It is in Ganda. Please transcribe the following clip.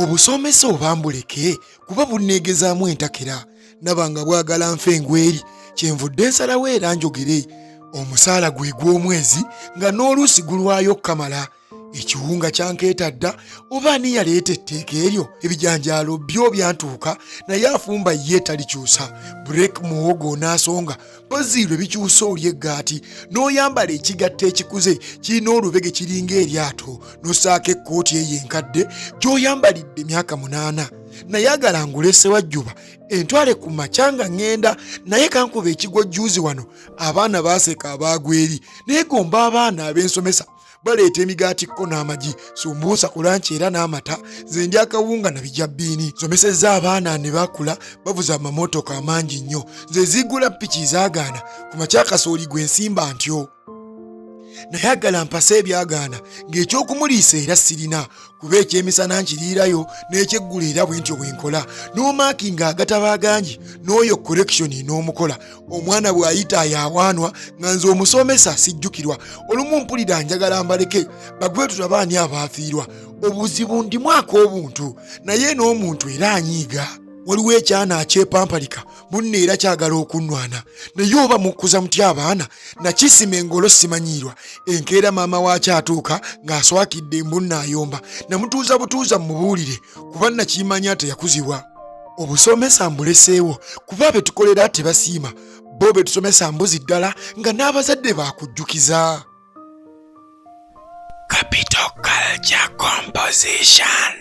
obusomesa obambuleke kuba bunneegezaamu entakera nabanga bwagala nfe ngweri kyenvudde nsalawo era njogere omusaala gwe gw'omwezi nga n'oluusi gulwayo kamala ekiwunga kyankeeta dda oba ani yaleeta etteeka eryo ebijanjaalo byo byantuuka naye afumba ye talikyusa burek muwogo n'asonga baziirwe bikyusa oli eggaati n'oyambala ekigatto ekikuze kirina olubege kiringa eryato n'ossaako ekkooti eyo enkadde gy'oyambalidde emyaka 8 nayagala ngulese wajjuba entwale ku makya nga ŋŋenda naye kankuba ekigwo jjuuzi wano abaana baaseka abaagweri neegomba abaana ab'ensomesa baleeta emigaatiko n'amagi sumbuusa ku lanci era n'amata ze ndya akawunga na bijabbiini nsomesezza abaana ne bakula bavuza amamotoka amangi nnyo ze ziggula piki zaagaana ku makya kasooli gwe nsimba ntyo nayagala mpase ebyagaana ng'ekyokumuliisa era sirina kuba ekyemisana nkiriirayo n'ekyeggulu era bwe ntyo bwe nkola n'omaakinga agataba agangi n'oyo korekishoni n'omukola omwana bw'ayita ayawaanwa nga nze omusomesa sijjukirwa olumu mpulira njagala mbaleke bagwe tulaba ani abaafiirwa obuzibu ndimwako obuntu naye n'omuntu era anyiiga waliwo ekyana akyepampalika munne era kyagala okunnwana naye oba mukkuza mutya abaana nakisima engolo simanyiirwa enkeera maama waakyo atuuka ng'aswakidde embunna ayomba namutuuza butuuza mmubuulire kuba nakimanya teyakuzibwa obusomesa mbuleseewo kuba be tukolera tebasiima bo be tusomesa mbuzi ddala nga n'abazadde baakujjukiza. Capital Culture Composition.